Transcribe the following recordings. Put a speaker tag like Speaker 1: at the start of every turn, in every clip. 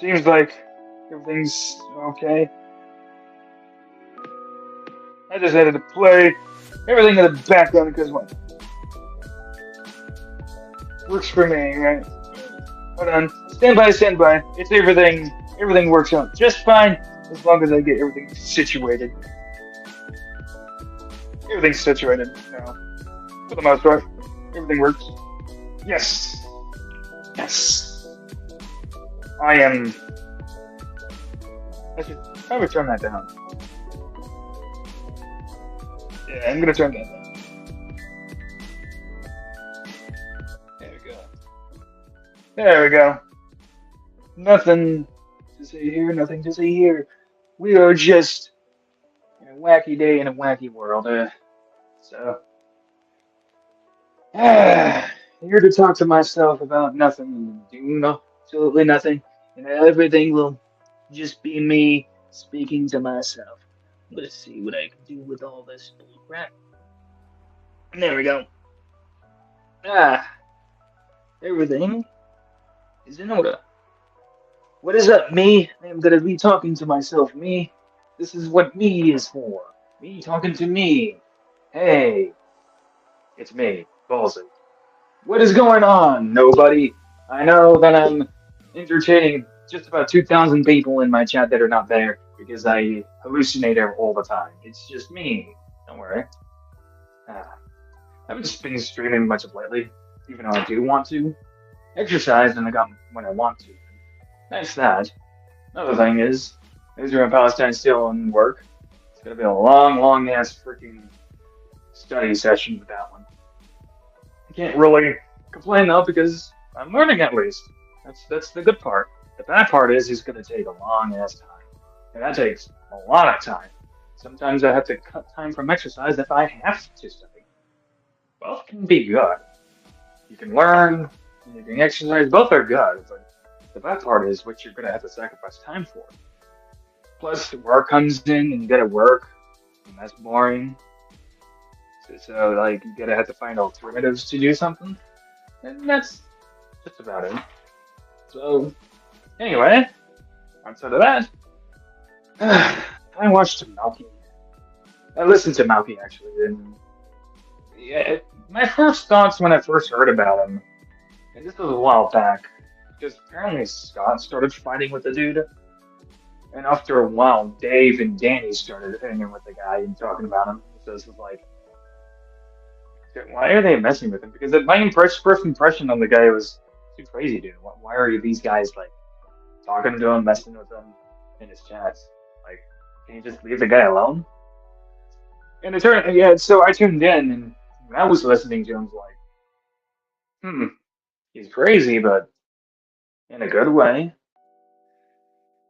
Speaker 1: Seems like everything's okay. I just had to play everything in the background because what works for me, right? Hold on. Stand by, stand by. It's everything. Everything works out just fine as long as I get everything situated. Everything's situated now. For the most part, everything works. Yes. Yes. I am. I should probably turn that down. Yeah, I'm gonna turn that down. There we go. There we go. Nothing to say here, nothing to say here. We are just in a wacky day in a wacky world. So, here to talk to myself about nothing and do absolutely nothing, and everything will just be me speaking to myself. Let's see what I can do with all this bull crap. There we go. Ah, everything is in order. What is up, me? I'm gonna be talking to myself, me. This is what me is for. Me talking to me. Hey, it's me, Ballsy. What is going on, nobody? I know that I'm entertaining just about 2,000 people in my chat that are not there because I hallucinate all the time. It's just me. Don't worry. Ah, I haven't been streaming much of lately, even though I do want to. Exercise and I got when I want to. That's that. Another thing is, Israel and Palestine still in work. It's gonna be a long, long ass freaking study session with that one. I can't really complain though because I'm learning at least. That's the good part. The bad part is it's gonna take a long ass time, and that takes a lot of time. Sometimes I have to cut time from exercise if I have to study. Both can be good. You can learn, and you can exercise. Both are good, but the bad part is what you're gonna have to sacrifice time for. Plus, work comes in, and you gotta work, and that's boring. So like, you gotta have to find alternatives to do something, and that's just about it. So, anyway, outside of that, I watched Malky. I listened to Malky actually, and yeah, my first thoughts when I first heard about him, and this was a while back, because apparently Scott started fighting with the dude, and after a while, Dave and Danny started hanging with the guy and talking about him. So this was like, why are they messing with him? Because my first impression on the guy was too crazy, dude. Why are these guys like talking to him, messing with him in his chats? Like, can you just leave the guy alone? And it turned, yeah. So I tuned in, and when I was listening to him, I was like, he's crazy, but in a good way.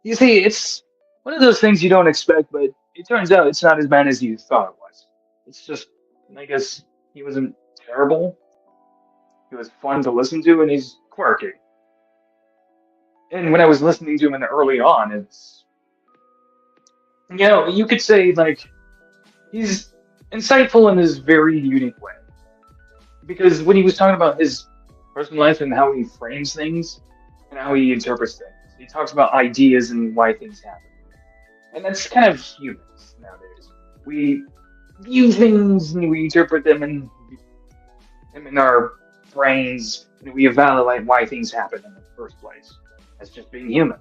Speaker 1: You see, it's one of those things you don't expect, but it turns out it's not as bad as you thought it was. It's just, I guess he wasn't terrible. He was fun to listen to, and he's quirky. And when I was listening to him in early on, it's, you could say like he's insightful in his very unique way. Because when he was talking about his personal life and how he frames things and how he interprets things, he talks about ideas and why things happen. And that's kind of humans nowadays. We view things and we interpret them in our brains and we evaluate why things happen in the first place. That's just being human.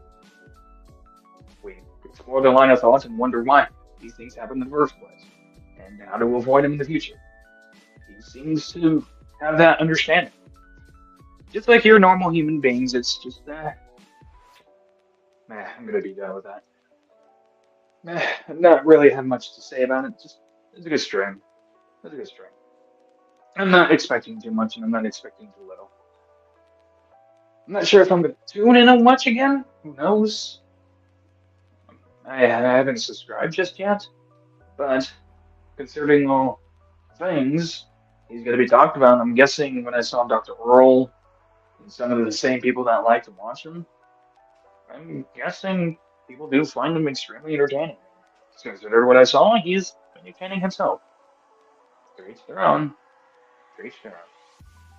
Speaker 1: We explore the line of thoughts and wonder why these things happen in the first place and how to avoid them in the future. He seems to have that understanding. Just like you're normal human beings, it's just I'm gonna be done with that. I'm not really have much to say about it. Just it's a good stream. It's a good stream. I'm not expecting too much, and I'm not expecting too little. I'm not sure if I'm gonna tune in and watch again. Who knows? I haven't subscribed just yet, but considering all things he's gonna be talked about, I'm guessing when I saw Dr. Earl and some of the same people that like to watch him, I'm guessing people do find him extremely entertaining. Consider what I saw, he's entertaining himself. To each their own. To each their own.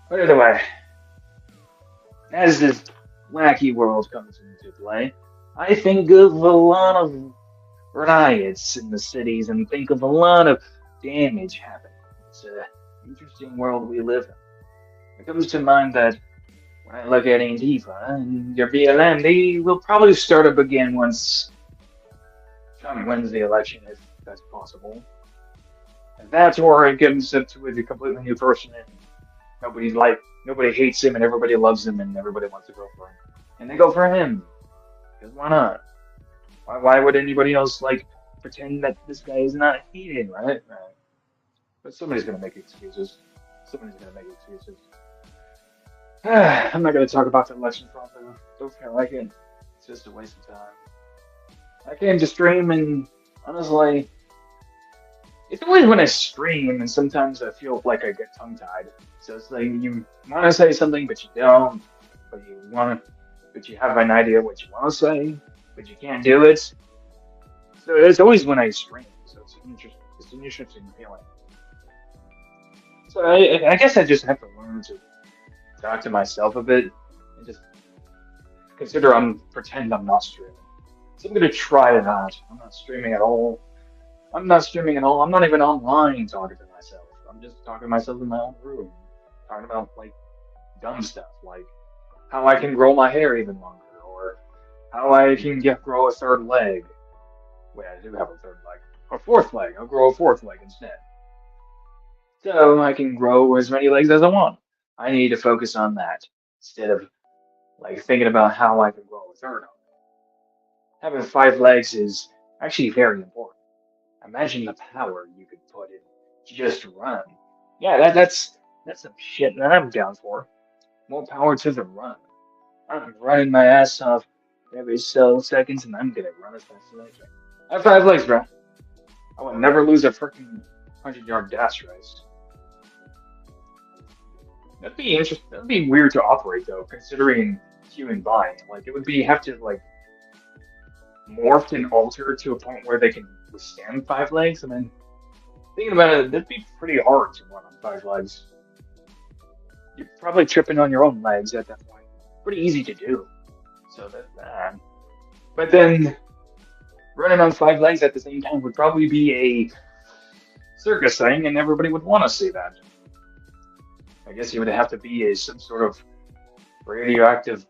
Speaker 1: But either way, as is wacky world comes into play, I think of a lot of riots in the cities and think of a lot of damage happening. It's an interesting world we live in. It comes to mind that when I look at Antifa and your BLM, they will probably start up again once Trump wins the election, if that's possible. And that's where it comes up to a completely new person, and nobody hates him, and everybody loves him, and everybody wants to go for him, and they go for him because why not? Why would anybody else pretend that this guy is not hated, right? Right. But somebody's gonna make excuses. Somebody's gonna make excuses. I'm not gonna talk about the election process. Don't feel like it. It's just a waste of time. I came to stream and honestly, it's always when I stream and sometimes I feel like I get tongue tied. So it's like you want to say something but you don't, but you have an idea what you want to say, but you can't do it. So it's always when I stream. So it's an interesting feeling. So I guess I just have to learn to talk to myself a bit and just pretend I'm not streaming. So I'm gonna try it out. I'm not streaming at all. I'm not streaming at all. I'm not even online talking to myself. I'm just talking to myself in my own room, talking about dumb stuff, like how I can grow my hair even longer, or how I can grow a third leg. Wait, I do have a third leg, or fourth leg. I'll grow a fourth leg instead, so I can grow as many legs as I want. I need to focus on that instead of thinking about how I can grow a third. Having 5 legs is actually very important. Imagine the power you could put in just run. Yeah, that's some shit that I'm down for. More power to the run. I'm running my ass off every so seconds, and I'm gonna run as fast as I can. I have 5 legs, bro. I would never lose a freaking 100-yard dash race. That'd be interesting. That'd be weird to operate though, considering human body. It would be have to morph and alter to a point where they can withstand 5 legs. I mean, thinking about it, that'd be pretty hard to run on 5 legs. You're probably tripping on your own legs at that point. Pretty easy to do. So that's that. But then running on 5 legs at the same time would probably be a circus thing, and everybody would want to see that. I guess you would have to be some sort of radioactive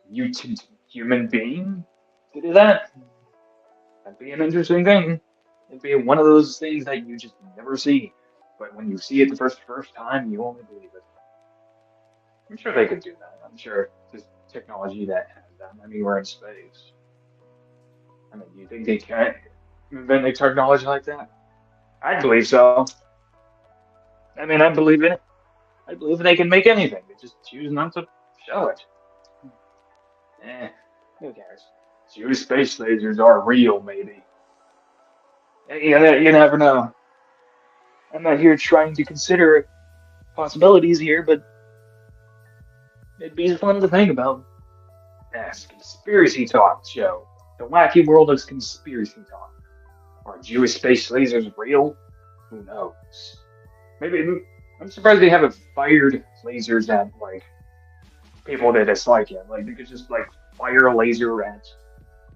Speaker 1: mutant human being to do that. That'd be an interesting thing. It'd be one of those things that you just never see. But when you see it the first time, you only believe it. I'm sure they could do that. I'm sure there's technology that has that. I mean, we're in space. I mean, do you think they can invent a technology like that? I believe so. I mean, I believe in it. I believe they can make anything. They just choose not to show it. Who cares? Few space lasers are real, maybe. You never know. I'm not here trying to consider possibilities here, but it'd be fun to think about. Conspiracy talk show. The wacky world of conspiracy talk. Are Jewish space lasers real? Who knows? Maybe I'm surprised they haven't fired lasers at people that dislike it. They could just fire a laser at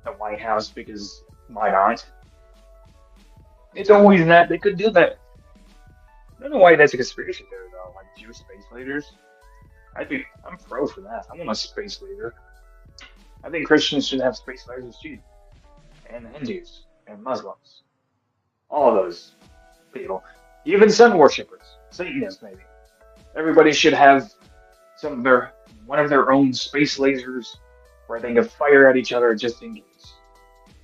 Speaker 1: the White House because why not? It's always that they could do that. I don't know why that's a conspiracy theory though. Jewish space lasers. I'm pro for that. I want a space laser. I think Christians should have space lasers too, and Hindus and Muslims. All of those people, even sun worshippers, Satanists maybe. Everybody should have one of their own space lasers where they can fire at each other just in case.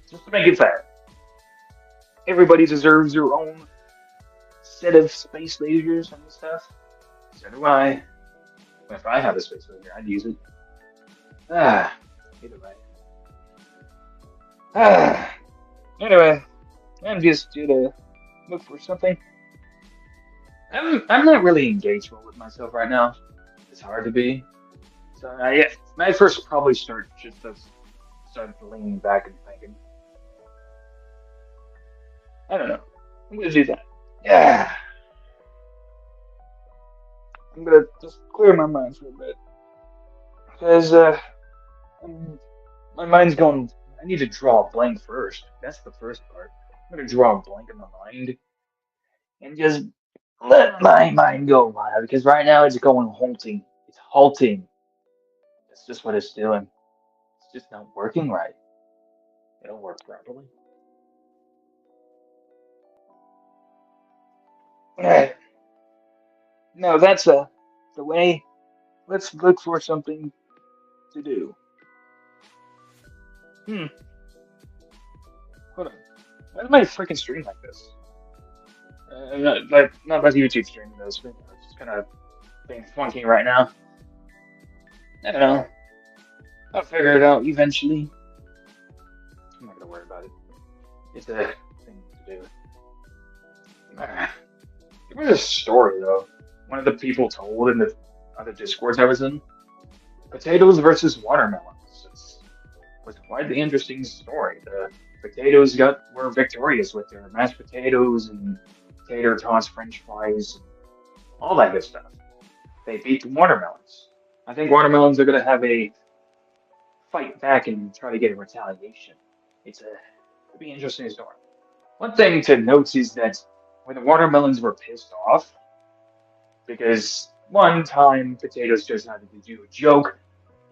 Speaker 1: Just to make it fair. Everybody deserves their own set of space lasers and stuff. So do I. If I had a space laser, I'd use it. Either way. Anyway, I'm just here to look for something. I'm not really engaged well with myself right now. It's hard to be. So I first probably start leaning back and thinking. I don't know. I'm gonna do that. Yeah. I'm gonna just clear my mind for a bit. Because Um, my mind's going. I need to draw a blank first. That's the first part. I'm gonna draw a blank in my mind and just let my mind go wild because right now it's going halting. It's halting. That's just what it's doing. It's just not working right. It don't work properly. Eh, no, that's the way. Let's look for something to do. Hmm. Hold on. Why is my freaking stream like this? Not my YouTube stream. This. It's just kind of being funky right now. I don't know. I'll figure it out eventually. I'm not gonna worry about it. It's a thing to do. Ah, there was a story though. One of the people told in the other discords I was in. Potatoes versus watermelons. Was quite the interesting story. The potatoes were victorious with their mashed potatoes and tater tots, French fries, and all that good stuff. They beat the watermelons. I think watermelons are gonna have a fight back and try to get a retaliation. It'll be an interesting story. One thing to note is that when the watermelons were pissed off, because one time potatoes just had to do a joke,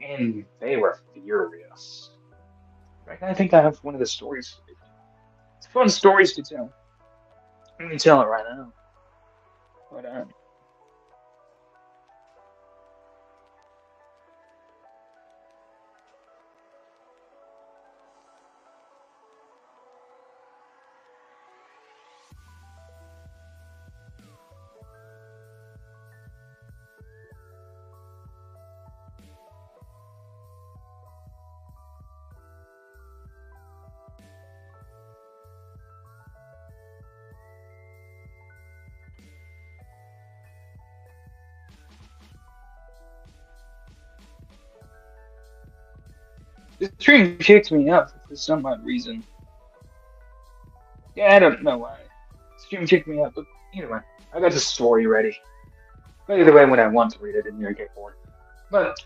Speaker 1: and they were furious. Right? I think I have one of the stories. It's fun stories to tell. Let me tell it right now. But the stream kicked me out for some odd reason. Yeah, I don't know why. The stream kicked me out, but anyway, I got the story ready. By the way, when I want to read it in your get bored. But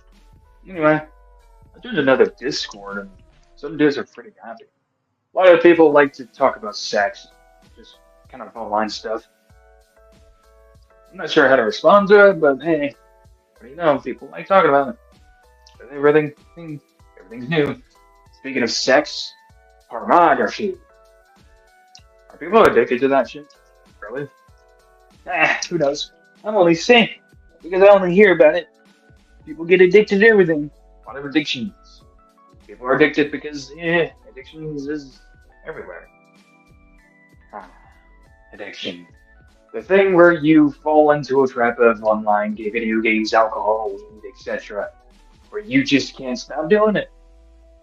Speaker 1: anyway, I joined another Discord, and some dudes are pretty happy. A lot of people like to talk about sex, just kind of online stuff. I'm not sure how to respond to it, but hey, what do you know? People like talking about it. Everything's new. Speaking of sex, pornography. Are people addicted to that shit? Really? Who knows? I'm only saying because I only hear about it. People get addicted to everything. A lot of addictions. People are addicted because addictions is everywhere. Ah, addiction. The thing where you fall into a trap of online video games, alcohol, weed, etc., where you just can't stop doing it.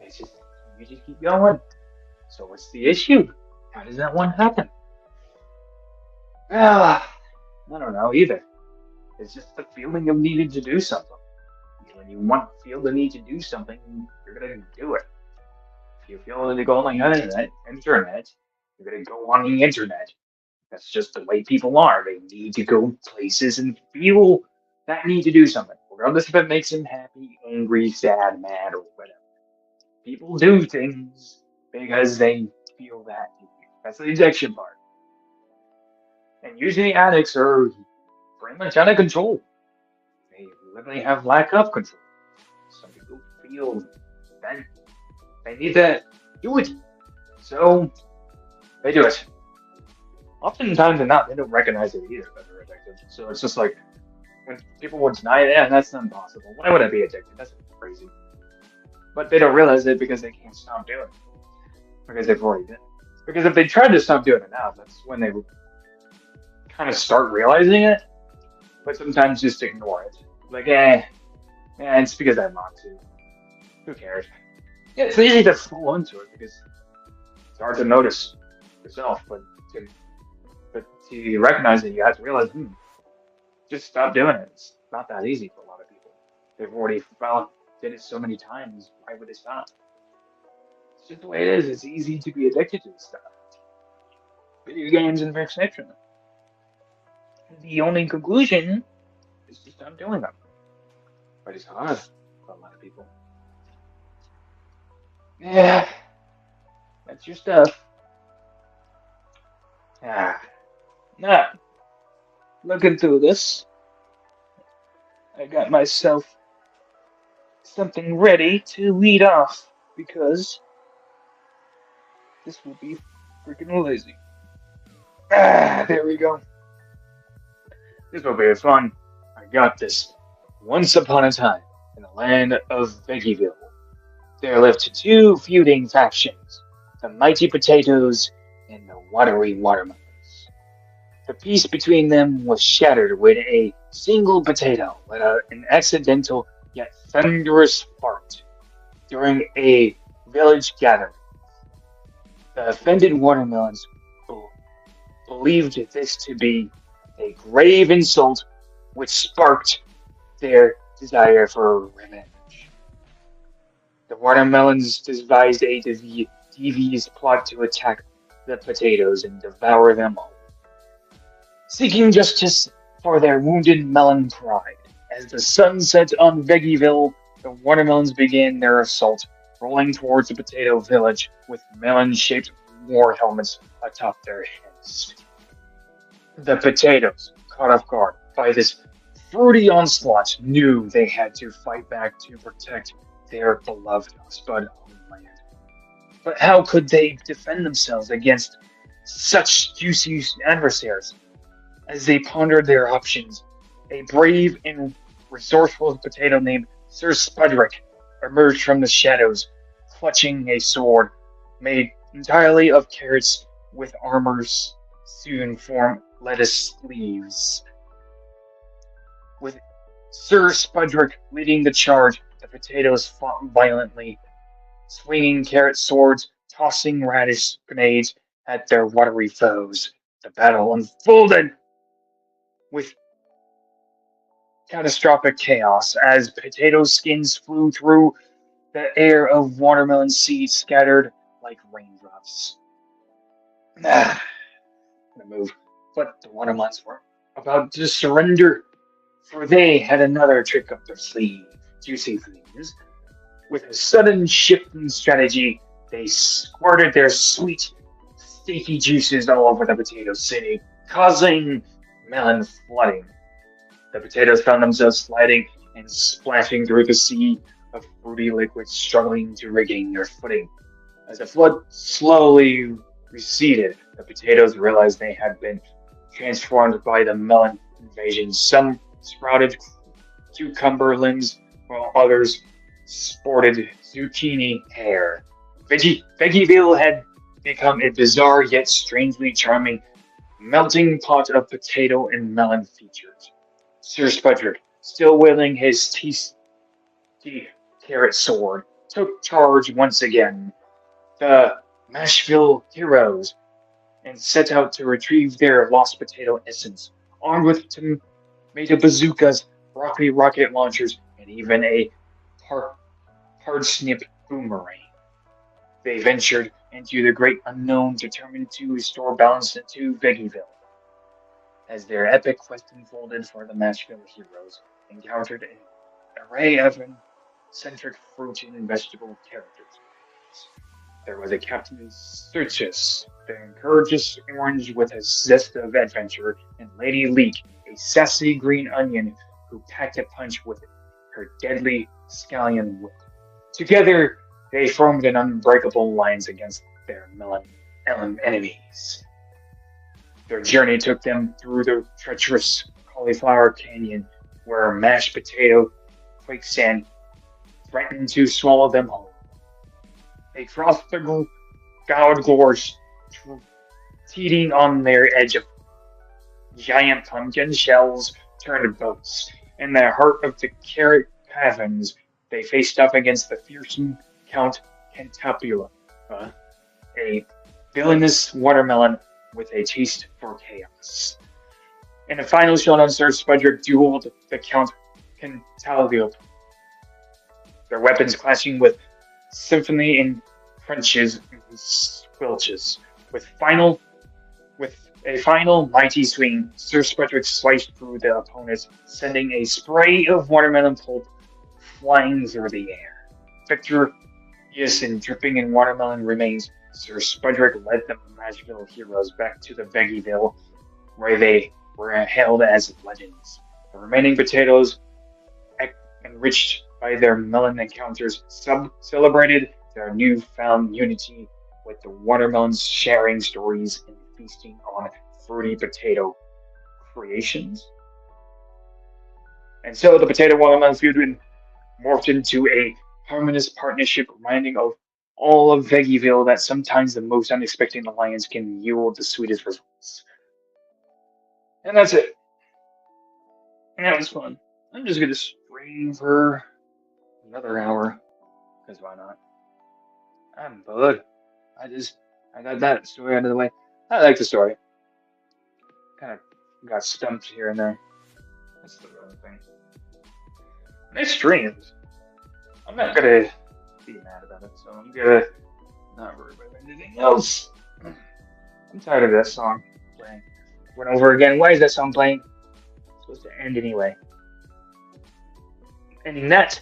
Speaker 1: It's just you just keep going. So what's the issue? How does that one happen? Ah, I don't know either. It's just the feeling of needing to do something. When you feel the need to do something, you're gonna do it. If you feel to go on the internet, you're gonna go on the internet. That's just the way people are. They need to go places and feel that need to do something, regardless if it makes them happy, angry, sad, mad, or whatever. People do things because they feel that need. That's the addiction part. And usually addicts are pretty much out of control. They literally have lack of control. Some people feel that they need to do it. So they do it. Oftentimes they're not, they don't recognize it either that they're addicted. So it's just like when people would deny it, yeah, that's not impossible. Why would I be addicted? That's crazy. But they don't realize it because they can't stop doing it. Because they've already done it. Because if they tried to stop doing it now, that's when they would kind of start realizing it. But sometimes just ignore it. Like, it's because I want to. Who cares? Yeah, it's easy to fall into it because it's hard to notice yourself, but to recognize it, you have to realize, just stop doing it. It's not that easy for a lot of people. They've already did it so many times. Why would they stop? It's just the way it is. It's easy to be addicted to this stuff. Video games and perception. The only conclusion is to stop doing them. But it's hard for a lot of people. Yeah, that's your stuff. Ah, now, looking through this, I got myself something ready to lead off because this will be freaking lazy. There we go. This will be fun. I got this. Once upon a time, in the land of Veggieville, there lived two feuding factions, the Mighty Potatoes and the Watery Watermelons. The peace between them was shattered when a single potato let out an accidental yet thunderous fart during a village gathering. The offended watermelons believed this to be a grave insult which sparked their desire for revenge. The watermelons devised a devious plot to attack the potatoes and devour them all, seeking justice for their wounded melon pride. As the sun set on Veggieville, the watermelons began their assault, rolling towards the potato village with melon-shaped war helmets atop their heads. The potatoes, caught off guard by this fruity onslaught, knew they had to fight back to protect their beloved Spud homeland. But how could they defend themselves against such juicy adversaries? As they pondered their options, a brave and resourceful potato named Sir Spudrick emerged from the shadows, clutching a sword made entirely of carrots with armors soon form lettuce leaves. With Sir Spudrick leading the charge, the potatoes fought violently, swinging carrot swords, tossing radish grenades at their watery foes. The battle unfolded with catastrophic chaos as potato skins flew through the air of watermelon seeds scattered like raindrops. Ah, gonna move. But the watermelons were about to surrender, for they had another trick up their sleeve. Juicy things. With a sudden shift in strategy, they squirted their sweet, sticky juices all over the potato city, causing melon flooding. The potatoes found themselves sliding and splashing through the sea of fruity liquids, struggling to regain their footing. As the flood slowly receded, the potatoes realized they had been transformed by the melon invasion. Some sprouted cucumber limbs, while others sported zucchini hair. Veggieville had become a bizarre yet strangely charming melting pot of potato and melon features. Sir Spudrick, still wielding his tasty carrot sword, took charge once again. The Mashville heroes and set out to retrieve their lost potato essence, armed with tomato bazookas, broccoli rocket launchers, and even a parsnip boomerang. They ventured into the great unknown, determined to restore balance into Veggieville. As their epic quest unfolded for the Mashville heroes, encountered an array of eccentric fruit and vegetable characters. There was a Captain Sturgis, the courageous orange with a zest of adventure, and Lady Leek, a sassy green onion who packed a punch with her deadly scallion whip. Together, they formed an unbreakable alliance against their melon enemies. Their journey took them through the treacherous Cauliflower Canyon, where mashed potato quicksand threatened to swallow them whole. They crossed the Goud Gorge, teeting on their edge of giant pumpkin shells turned boats. In the heart of the carrot caverns, they faced up against the fearsome Count Cantapula, a villainous watermelon with a taste for chaos. In a final showdown, Sir Spudrick dueled the Count Cantapula, their weapons clashing with symphony in crunches and squelches. With a final mighty swing, Sir Spudrick sliced through the opponents, sending a spray of watermelon pulp flying through the air. Victor Yes, and dripping in watermelon remains, Sir Spudrick led the Magicville heroes back to the Veggieville, where they were hailed as legends. The remaining potatoes, enriched by their melon encounters, celebrated their newfound unity with the watermelons sharing stories and feasting on fruity potato creations. And so the potato watermelon feud morphed into a harmonious partnership reminding of all of Veggieville that sometimes the most unexpected alliance can yield the sweetest results. And that's it. And that was fun. I'm just gonna stream for another hour, because why not? I'm bored. I just I got that story out of the way. I like the story. Kind of got stumped here and there. That's the only thing. Nice streams. I'm not gonna be mad about it, so I'm gonna not worry about anything else. I'm tired of that song playing. Went over again. Why is that song playing? It's supposed to end anyway. Ending that.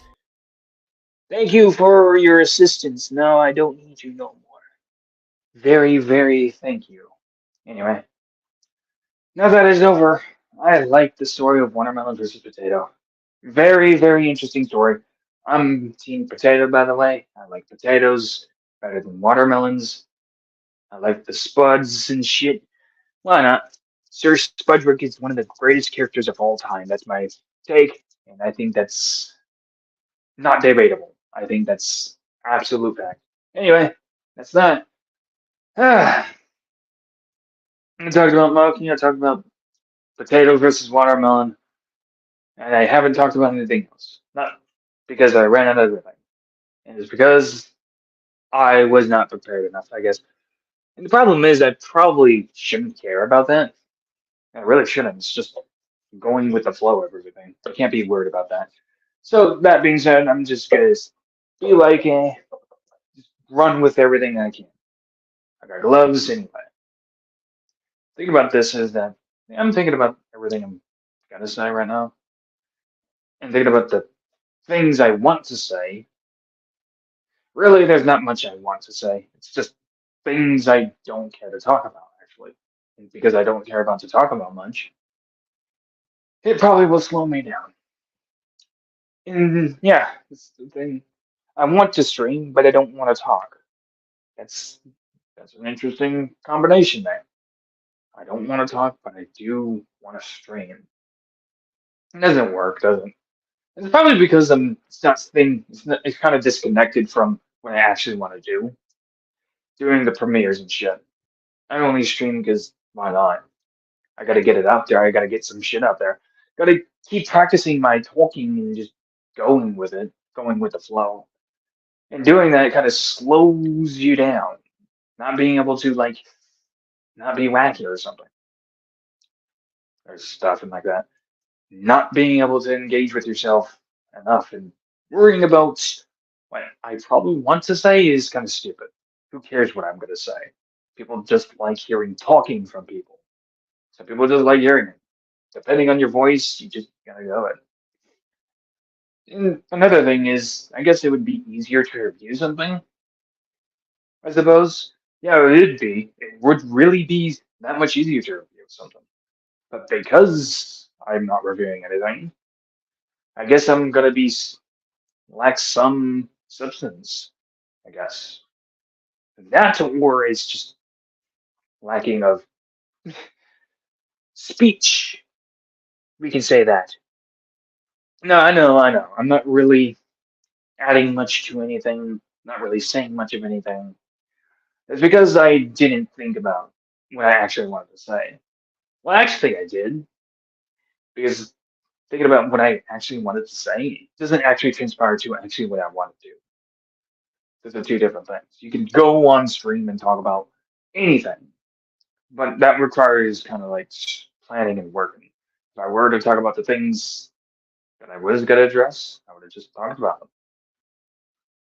Speaker 1: Thank you for your assistance. No, I don't need you no more. Very, very thank you. Anyway, now that is over, I like the story of watermelon versus potato. Very, very interesting story. I'm team potato, by the way. I like potatoes better than watermelons. I like the spuds and shit. Why not? Sir Spudrick is one of the greatest characters of all time. That's my take, and I think that's not debatable. I think that's absolute fact. Anyway, that's that. I talked about monkey. I talked about potato versus watermelon, and I haven't talked about anything else. Not because I ran out of everything, and it's because I was not prepared enough, I guess. And the problem is, I probably shouldn't care about that. I really shouldn't. It's just going with the flow of everything. I can't be worried about that. So that being said, I'm just gonna be like, run with everything I can. I got gloves anyway. Think about this is that I'm thinking about everything I'm gonna say right now, and thinking about the things I want to say. Really, there's not much I want to say. It's just things I don't care to talk about, actually. And because I don't care about to talk about much, it probably will slow me down. And yeah, it's the thing. I want to stream, but I don't want to talk. That's that's an interesting combination there. I don't want to talk, but I do want to stream. It doesn't work, does it? It's probably because it's not thing. It's kind of disconnected from what I actually want to do, doing the premieres and shit. I only stream because why not? I got to get it out there. I got to get some shit out there. Got to keep practicing my talking and just going with it, going with the flow. And doing that kind of slows you down. Not being able to like not be wacky or something or stuff and like that. Not being able to engage with yourself enough and worrying about what I probably want to say is kind of stupid. Who cares what I'm going to say? People just like hearing talking from people. Some people just like hearing it. Depending on your voice, you just gotta go it. And another thing is, I guess it would be easier to review something, I suppose. Yeah, it would be. It would really be that much easier to review something. But because I'm not reviewing anything, I guess I'm gonna be lack some substance, I guess. That or it's just lacking of speech. We can say that. No, I know. I'm not really adding much to anything, not really saying much of anything. It's because I didn't think about what I actually wanted to say. Well, actually, I did, because thinking about what I actually wanted to say doesn't actually transpire to actually what I want to do. Those are two different things. You can go on stream and talk about anything, but that requires kind of like planning and working. If I were to talk about the things that I was going to address, I would have just talked about them,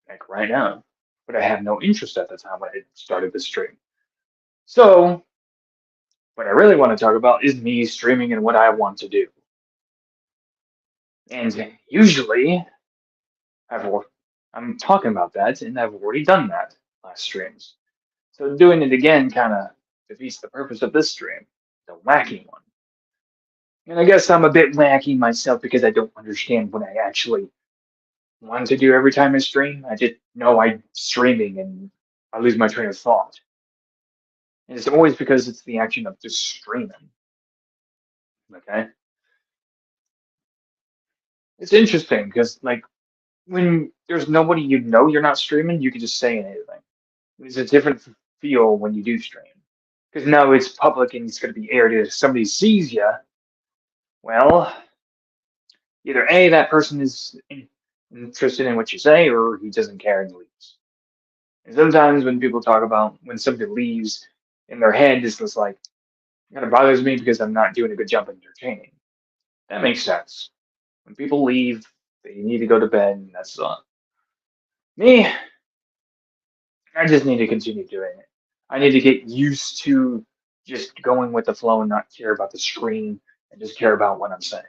Speaker 1: like right now. But I had no interest at the time when I started the stream. So, what I really want to talk about is me streaming and what I want to do. And usually, I've I'm talking about that, and I've already done that last streams. So doing it again kind of defeats the purpose of this stream, the wacky one. And I guess I'm a bit wacky myself because I don't understand what I actually want to do every time I stream. I just know I'm streaming and I lose my train of thought. And it's always because it's the action of just streaming. Okay? It's interesting because, like, when there's nobody you know you're not streaming, you can just say anything. It's a different feel when you do stream. Because now it's public and it's going to be aired. If somebody sees you, well, either A, that person is interested in what you say, or he doesn't care and leaves. And sometimes when people talk about when somebody leaves in their head, it's just like, it kind of bothers me because I'm not doing a good job entertaining. That makes sense. When people leave, they need to go to bed, and that's me. I just need to continue doing it. I need to get used to just going with the flow and not care about the screen and just care about what I'm saying.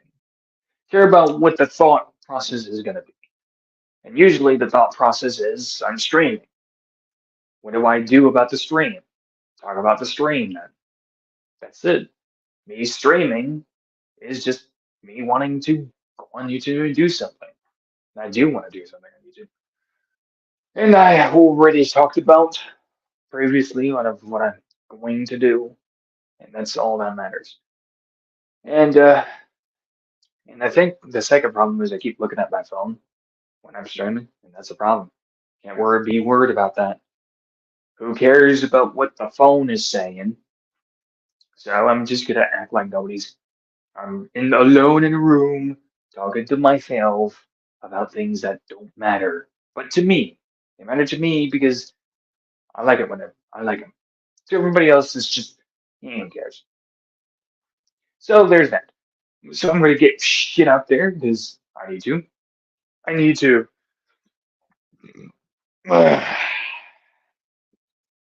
Speaker 1: Care about what the thought process is going to be. And usually the thought process is I'm streaming. What do I do about the stream? Talk about the stream then. That's it. Me streaming is just me wanting to go on YouTube and do something. And I do want to do something on YouTube. And I already talked about previously what I'm going to do, and that's all that matters. And uh, and I think the second problem is I keep looking at my phone when I'm streaming, and that's a problem. Be worried about that. Who cares about what the phone is saying? So I'm just gonna act like nobody's. Alone in a room talking to myself about things that don't matter, but to me, they matter to me because I like it when I like them. To everybody else, it's just who cares. So there's that. So I'm gonna get shit out there because I need to. I need to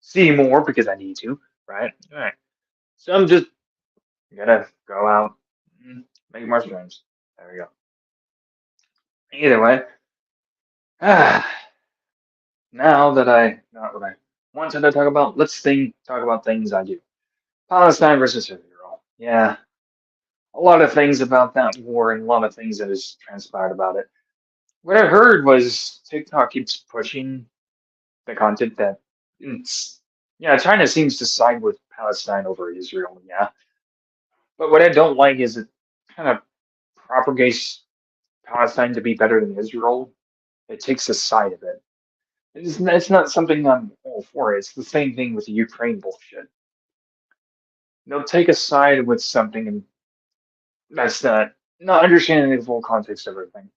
Speaker 1: see more because I need to. Right. All right. So I'm just gonna go out, and make more streams. There we go. Either way, now that I not what I wanted to talk about, talk about things I do. Palestine versus Israel. Yeah, a lot of things about that war and a lot of things that has transpired about it. What I heard was TikTok keeps pushing the content that it's, yeah, China seems to side with Palestine over Israel. Yeah, but what I don't like is it kind of propagates Palestine to be better than Israel. It takes a side of it. It's not something I'm all for. It's the same thing with the Ukraine bullshit. They'll take a side with something, and that's not understanding the full context of everything.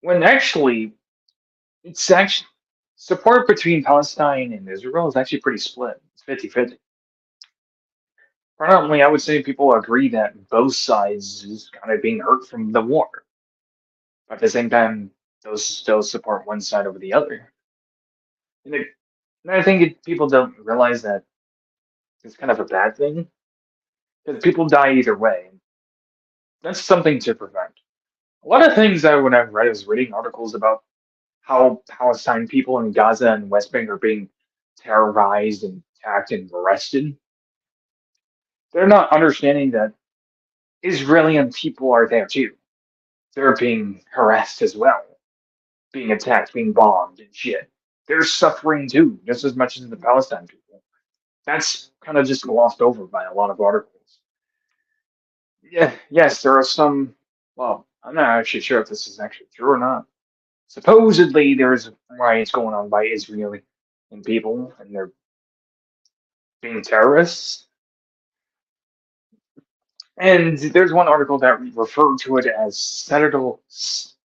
Speaker 1: When actually, it's actually support between Palestine and Israel is actually pretty split. It's 50-50. Predominantly, I would say people agree that both sides is kind of being hurt from the war. But at the same time, those still support one side over the other. And, and I think people don't realize that it's kind of a bad thing because people die either way. That's something to prevent. A lot of things that when I've read is reading articles about how Palestine people in Gaza and West Bank are being terrorized and attacked and arrested. They're not understanding that Israeli people are there too. They're being harassed as well, being attacked, being bombed and shit. They're suffering too, just as much as the Palestine people. That's kind of just glossed over by a lot of articles. Yeah, yes, there are some. Well, I'm not actually sure if this is actually true or not. Supposedly, there's riots going on by Israeli and people, and they're being terrorists. And there's one article that referred to it as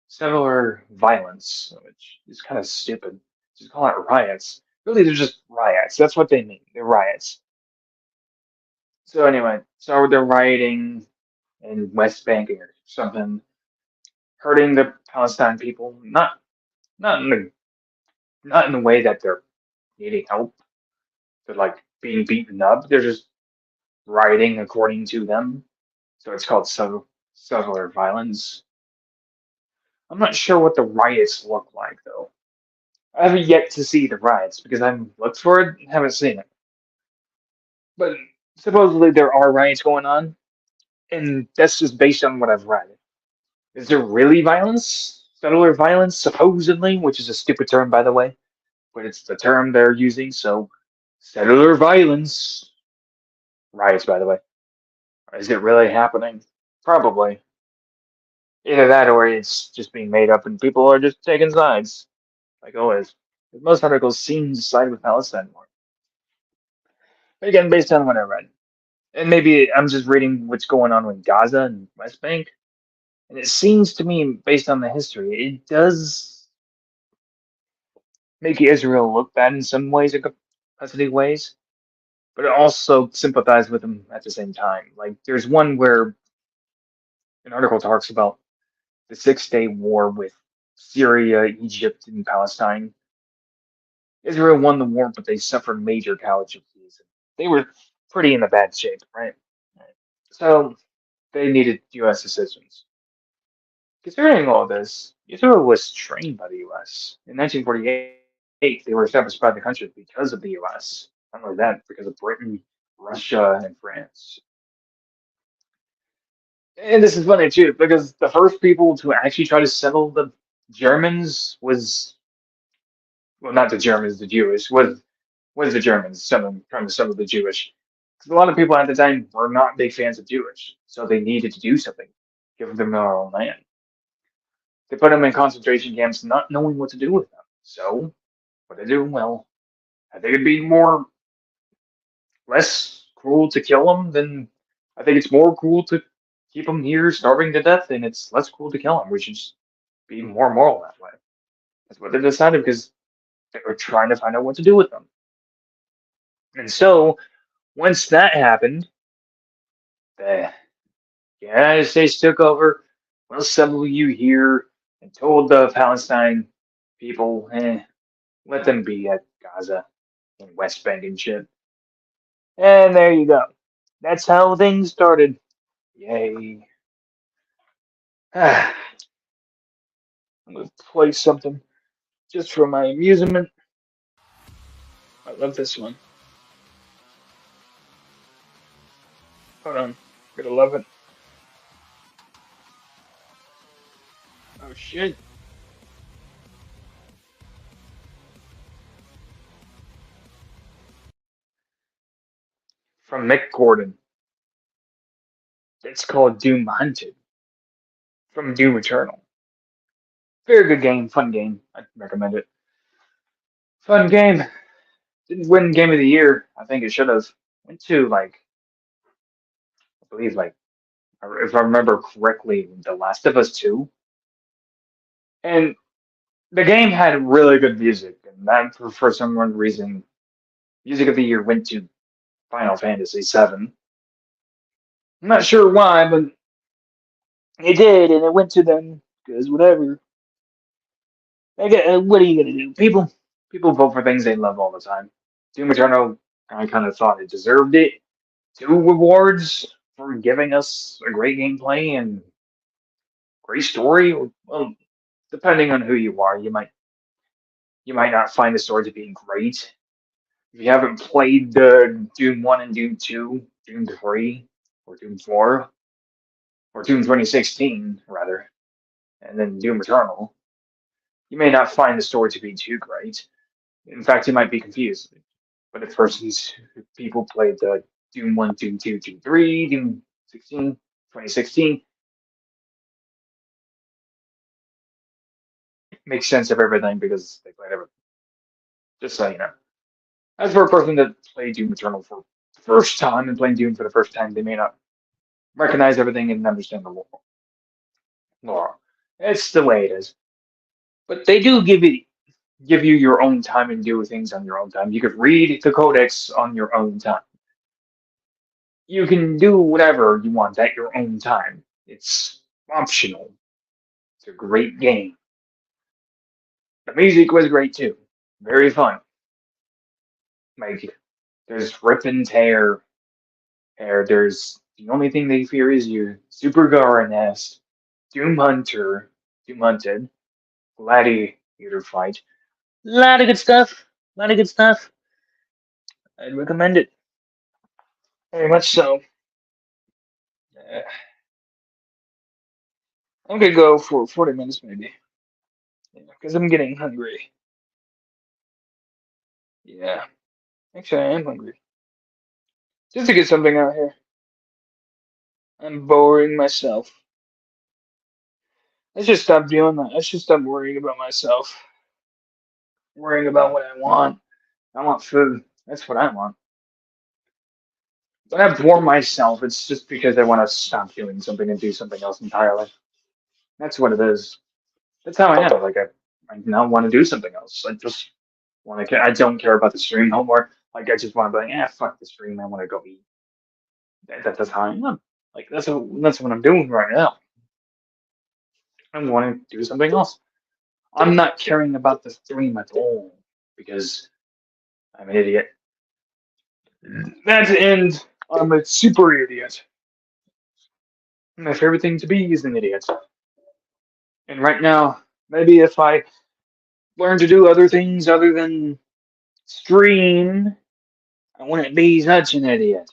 Speaker 1: settler violence, which is kind of stupid. Just call it riots. Really, they're just riots. That's what they mean. They're riots. So anyway, so they're rioting in West Bank or something, hurting the Palestine people. Not in the not in the way that they're needing help. They're like being beaten up. They're just rioting according to them. So it's called settler violence. I'm not sure what the riots look like though. I haven't yet to see the riots because I've looked for it and haven't seen it. But supposedly there are riots going on, and that's just based on what I've read. Is there really violence? Settler violence, supposedly, which is a stupid term, by the way, but it's the term they're using. So, settler violence, riots, by the way. Is it really happening? Probably. Either that or it's just being made up and people are just taking sides, like always. Most articles seem to side with Palestine more. But again, based on what I read. And maybe I'm just reading what's going on with Gaza and West Bank. And it seems to me, based on the history, it does make Israel look bad in some ways, in capacity ways, but it also sympathize with them at the same time. Like there's one where an article talks about the 6 Day War with Syria, Egypt, and Palestine. Israel won the war, but they suffered major casualties. They were pretty in a bad shape, right? So they needed U.S. assistance. Considering all this, Israel was trained by the U.S. In 1948, they were established by the country because of the U.S. Not only that, because of Britain, Russia, and France. And this is funny too, because the first people to actually try to settle the Germans was, well, not the Germans, the Jewish, was the Germans trying to settle the Jewish. Because a lot of people at the time were not big fans of Jewish, so they needed to do something, give them their own land. They put them in concentration camps, not knowing what to do with them. So, what they do? Well, I think it'd be less cruel to kill them than I think it's more cruel to keep them here starving to death, and it's less cruel to kill them. We should just be more moral that way. That's what they decided because they were trying to find out what to do with them. And so, once that happened, the United States took over. We'll settle you here, and told the Palestine people, let them be at Gaza and West Bank and shit. And there you go. That's how things started. Yay. I'm gonna play something just for my amusement. I love this one. Hold on. Gonna love it. Oh shit. From Mick Gordon. It's called Doom Hunted. From Doom Eternal. Very good game, fun game. I'd recommend it. Fun game. Didn't win Game of the Year. I think it should have. Went to like, I believe like, if I remember correctly, The Last of Us 2. And the game had really good music, and that for some reason, Music of the Year went to Final Fantasy VII. I'm not sure why, but it did, and it went to them because whatever. What are you gonna do? People vote for things they love all the time. Doom Eternal, I kind of thought it deserved it. Two rewards for giving us a great gameplay and great story. Well, depending on who you are, you might not find the story to be great. If you haven't played the Doom 1 and Doom 2, Doom 3, or Doom 4, or Doom 2016, rather, and then Doom Eternal, you may not find the story to be too great. In fact, you might be confused. But if people played the Doom 1, Doom 2, Doom 3, Doom 16, 2016, makes sense of everything because they played everything. Just so you know. As for a person that played Doom Eternal for the first time and playing Doom for the first time, they may not recognize everything and understand the lore. It's the way it is. But they do give you your own time and do things on your own time. You could read the codex on your own time. You can do whatever you want at your own time. It's optional. It's a great game. The music was great too. Very fun. Like there's rip and tear. There's the only thing they fear is you. Super Garnest, Doom Hunter, demented gladiator fight. Lot of good stuff. Lot of good stuff. I'd recommend it very much so. Uh, I'm gonna go for 40 minutes maybe. Yeah, because I'm getting hungry. Yeah, actually, I am hungry. Just to get something out here. I'm boring myself. I should stop doing that. I should stop worrying about myself. Worrying about what I want. I want food. That's what I want. When I bore myself, it's just because I want to stop doing something and do something else entirely. That's what it is. That's how I am. Like I now want to do something else. I just want to. I don't care about the stream no more. Like I just want to be like, fuck the stream. I want to go eat. That's how I am. Like that's what I'm doing right now. I want to do something else. I'm not caring about the stream at all because I'm an idiot. That's the end. I'm a super idiot. My favorite thing to be is an idiot. And right now, maybe if I learn to do other things other than stream, I wouldn't be such an idiot.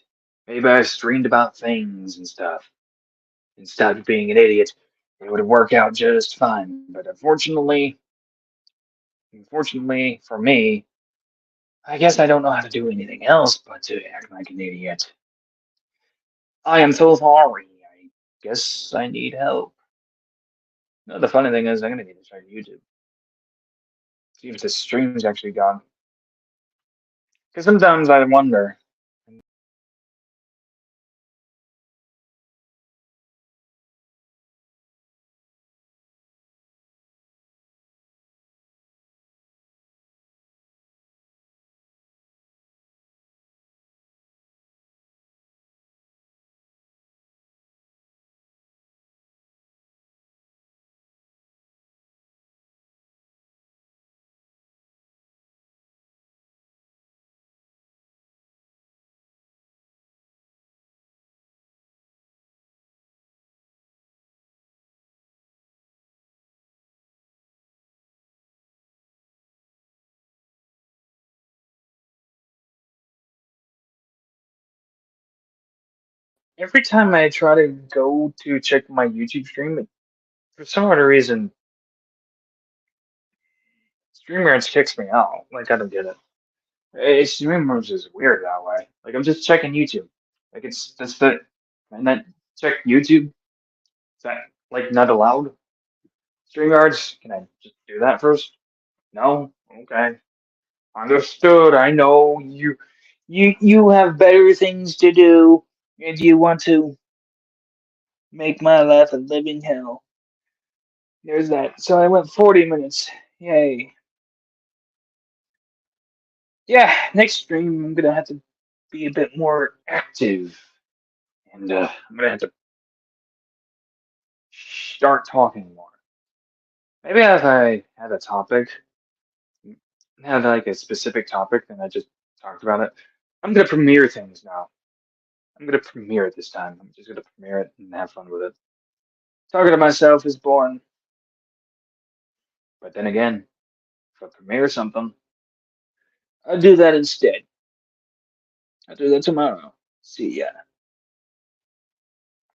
Speaker 1: Maybe I streamed about things and stuff and stopped being an idiot. It would work out just fine. But unfortunately for me, I guess I don't know how to do anything else but to act like an idiot. I am so sorry. I guess I need help. No, the funny thing is, I'm gonna need to start YouTube. See if the stream's actually gone. Because sometimes I wonder. Every time I try to go to check my YouTube stream, for some odd reason, StreamYards kicks me out. Like, I don't get it. StreamYards is weird that way. Like, I'm just checking YouTube. Like, it's just that. And then check YouTube? Is that, like, not allowed? StreamYards? Can I just do that first? No? Okay. Understood. I know you have better things to do, and you want to make my life a living hell. There's that. So I went 40 minutes. Yay. Yeah, next stream I'm gonna have to be a bit more active, and I'm gonna have to start talking more. Maybe if I had a topic, had like a specific topic, and I just talked about it. I'm gonna premiere things now. I'm gonna premiere it this time. I'm just gonna premiere it and have fun with it. Talking to myself is boring, but then again, if I premiere something, I'll do that instead. I'll do that tomorrow. See ya.